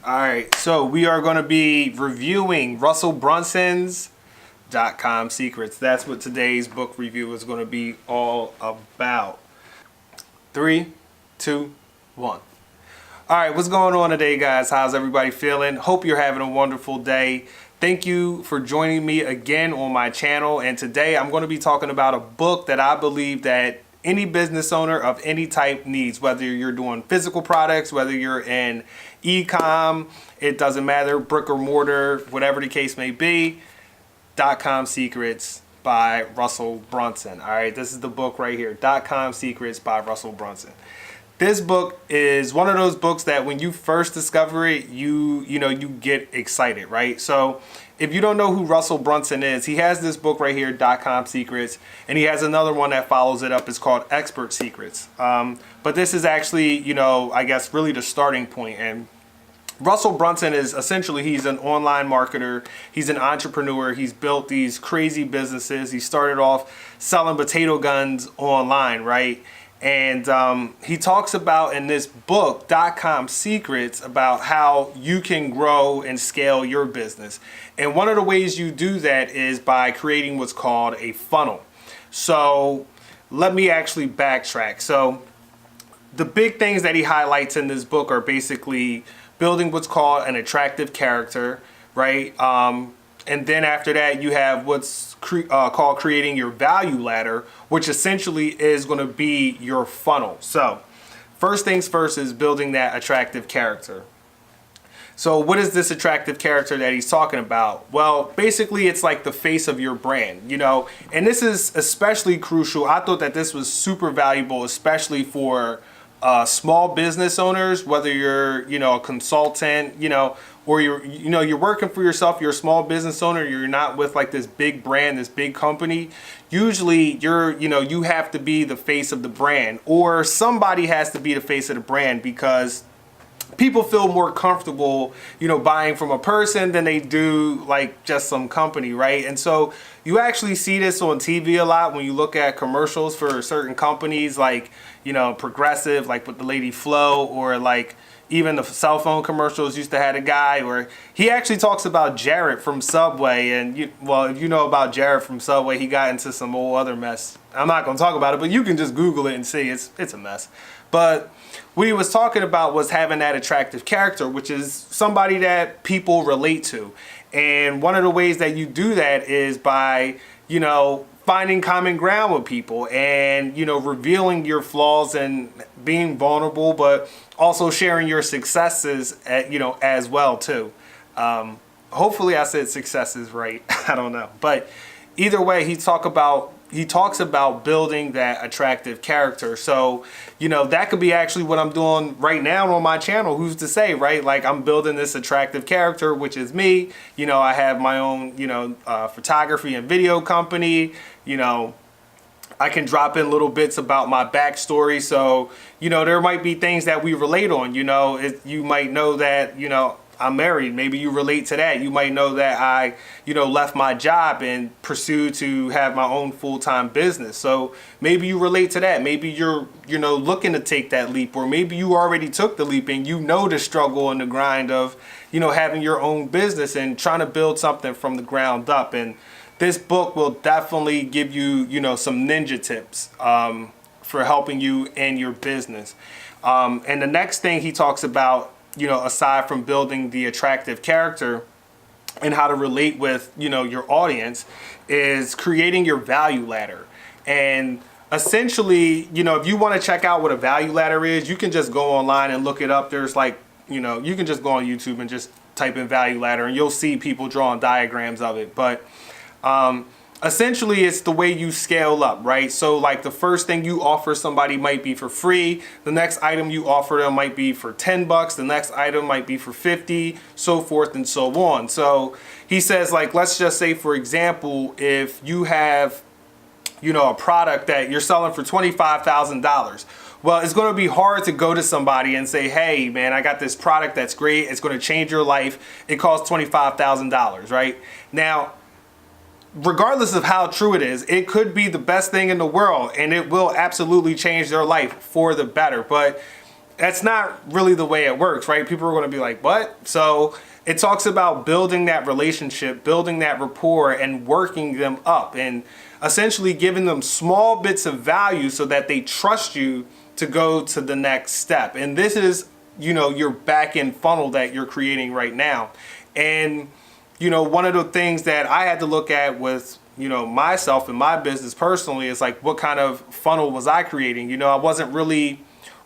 All right, so we are going to be reviewing Russell Brunson's Dotcom Secrets. That's what today's book review is going to be all about. 3, 2, 1. All right, what's going on today, guys? How's everybody feeling? Hope you're having a wonderful day. Thank you for joining me again on my channel. And today I'm going to be talking about a book that I believe that any business owner of any type needs, whether you're doing physical products, whether you're in e-com, it doesn't matter, brick or mortar, whatever the case may be. Dotcom Secrets by Russell Brunson. All right, this is the book right here, Dotcom Secrets by Russell Brunson. This book is one of those books that when you first discover it, you get excited, right? So if you don't know who Russell Brunson is, he has this book right here, Dotcom Secrets, and he has another one that follows it up. It's called Expert Secrets. But this is actually, I guess really the starting point. And Russell Brunson is essentially, he's an online marketer. He's an entrepreneur. He's built these crazy businesses. He started off selling potato guns online, right? And he talks about in this book, Dotcom Secrets, about how you can grow and scale your business. And one of the ways you do that is by creating what's called a funnel. So let me actually backtrack. So the big things that he highlights in this book are basically building what's called an attractive character, right? And then after that, you have what's called creating your value ladder, which essentially is going to be your funnel. So first things first is building that attractive character. So what is this attractive character that he's talking about? Well, basically it's like the face of your brand, and this is especially crucial. I thought that this was super valuable, especially for small business owners, whether you're, a consultant, or you're working for yourself, you're a small business owner, you're not with like this big brand, this big company. Usually you have to be the face of the brand, or somebody has to be the face of the brand, because people feel more comfortable, buying from a person than they do like just some company, right? And so you actually see this on TV a lot when you look at commercials for certain companies, like, Progressive, like with the lady Flo, or like even the cell phone commercials used to have a guy where he actually talks about Jared from Subway. And if you know about Jared from Subway, he got into some old other mess. I'm not going to talk about it, but you can just Google it and see it's a mess. But what he was talking about was having that attractive character, which is somebody that people relate to. And one of the ways that you do that is by, finding common ground with people and, revealing your flaws and being vulnerable, but also sharing your successes, as well too. Hopefully I said successes right. I don't know. But either way, he talks about building that attractive character. So, that could be actually what I'm doing right now on my channel. Who's to say, right? Like, I'm building this attractive character, which is me. I have my own, photography and video company. I can drop in little bits about my backstory. So, there might be things that we relate on. You might know that, I'm married. Maybe you relate to that. You might know that I, left my job and pursued to have my own full-time business. So maybe you relate to that. Maybe you're, looking to take that leap, or maybe you already took the leap and the struggle and the grind of, having your own business and trying to build something from the ground up. And this book will definitely give you, some ninja tips for helping you in your business. And the next thing he talks about, aside from building the attractive character and how to relate with, your audience, is creating your value ladder. And essentially, if you want to check out what a value ladder is, you can just go online and look it up. There's like, you can just go on YouTube and just type in value ladder and you'll see people drawing diagrams of it. But essentially, it's the way you scale up, right? So like the first thing you offer somebody might be for free. The next item you offer them might be for $10. The next item might be for 50, so forth and so on. So he says, like, let's just say, for example, if you have, a product that you're selling for $25,000. Well, it's going to be hard to go to somebody and say, hey, man, I got this product that's great. It's going to change your life. It costs $25,000, right? Now, regardless of how true it is, it could be the best thing in the world and it will absolutely change their life for the better. But that's not really the way it works, right? People are going to be like, what? So it talks about building that relationship, building that rapport, and working them up, and essentially giving them small bits of value so that they trust you to go to the next step. And this is, your back end funnel that you're creating right now. And, one of the things that I had to look at with, myself and my business personally is like, what kind of funnel was I creating? I wasn't really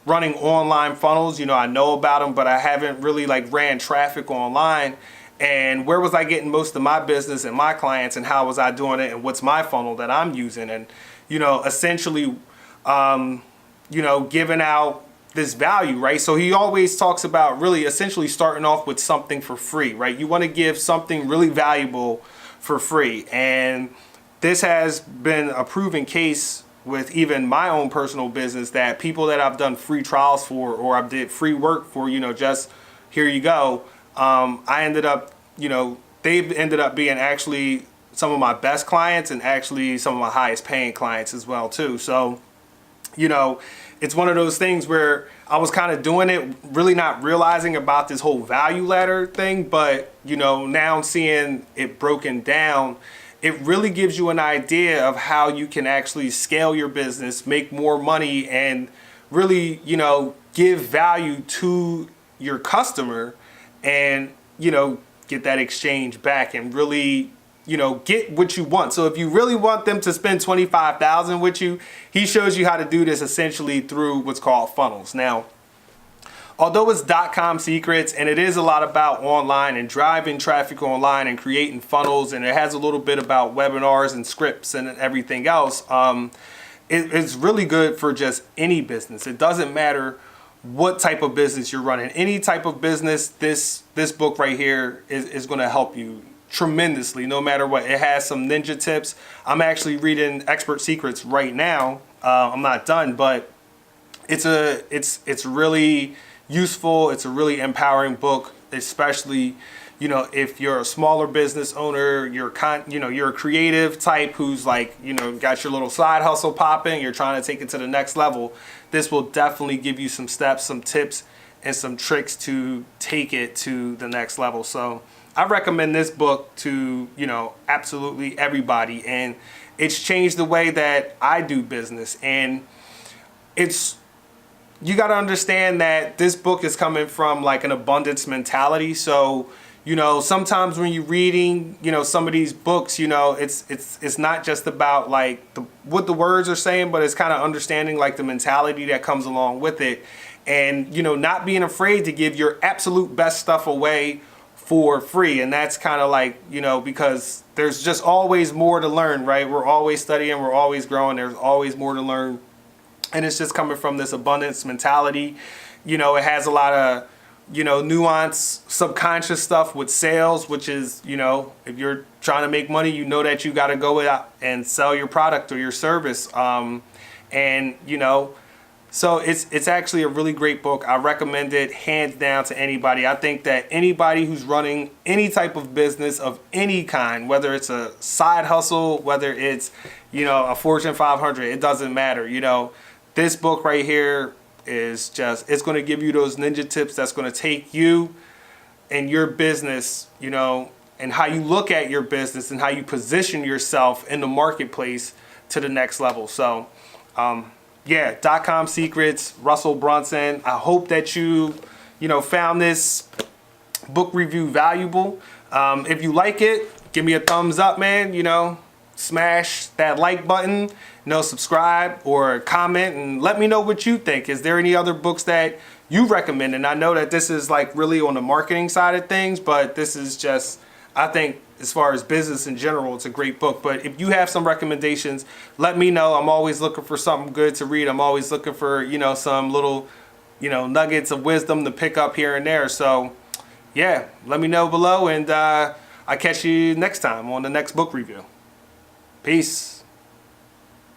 running online funnels. I know about them, but I haven't really like ran traffic online. And where was I getting most of my business and my clients, and how was I doing it, and what's my funnel that I'm using? And, essentially, giving out this value, right? So he always talks about really essentially starting off with something for free, right? You want to give something really valuable for free. And this has been a proven case with even my own personal business, that people that I've done free trials for, or I did free work for, just here you go. I ended up, they've ended up being actually some of my best clients, and actually some of my highest paying clients as well too. So, it's one of those things where I was kind of doing it, really not realizing about this whole value ladder thing. But, now I'm seeing it broken down. It really gives you an idea of how you can actually scale your business, make more money, and really, give value to your customer, and, get that exchange back, and really, get what you want. So if you really want them to spend $25,000 with you, he shows you how to do this essentially through what's called funnels. Now, although it's Dotcom Secrets, and it is a lot about online and driving traffic online and creating funnels, and it has a little bit about webinars and scripts and everything else, it's really good for just any business. It doesn't matter what type of business you're running. Any type of business, this book right here is going to help you tremendously, no matter what. It has some ninja tips. I'm actually reading Expert Secrets right now. I'm not done, but it's really useful. It's a really empowering book, especially, if you're a smaller business owner, you're a creative type who's like, got your little side hustle popping, you're trying to take it to the next level. This will definitely give you some steps, some tips, and some tricks to take it to the next level. So I recommend this book to, absolutely everybody. And it's changed the way that I do business. And you got to understand that this book is coming from like an abundance mentality. So, sometimes when you're reading, some of these books, it's not just about like what the words are saying, but it's kind of understanding like the mentality that comes along with it. And, not being afraid to give your absolute best stuff away for free. And that's kind of like, because there's just always more to learn, right? We're always studying, we're always growing, there's always more to learn. And it's just coming from this abundance mentality. It has a lot of, nuance, subconscious stuff with sales, which is, if you're trying to make money, that you got to go out and sell your product or your service. So it's actually a really great book. I recommend it hands down to anybody. I think that anybody who's running any type of business of any kind, whether it's a side hustle, whether it's, a Fortune 500, it doesn't matter. This book right here is it's going to give you those ninja tips that's going to take you and your business, and how you look at your business and how you position yourself in the marketplace to the next level. So, yeah, Dotcom Secrets, Russell Brunson. I hope that you found this book review valuable. If you like it, give me a thumbs up, man. Smash that like button, subscribe or comment, and let me know what you think. Is there any other books that you recommend? And I know that this is like really on the marketing side of things, but this is just, I think as far as business in general, it's a great book. But if you have some recommendations, let me know. I'm always looking for something good to read. I'm always looking for, some little, nuggets of wisdom to pick up here and there. So yeah, let me know below, and I'll catch you next time on the next book review. Peace.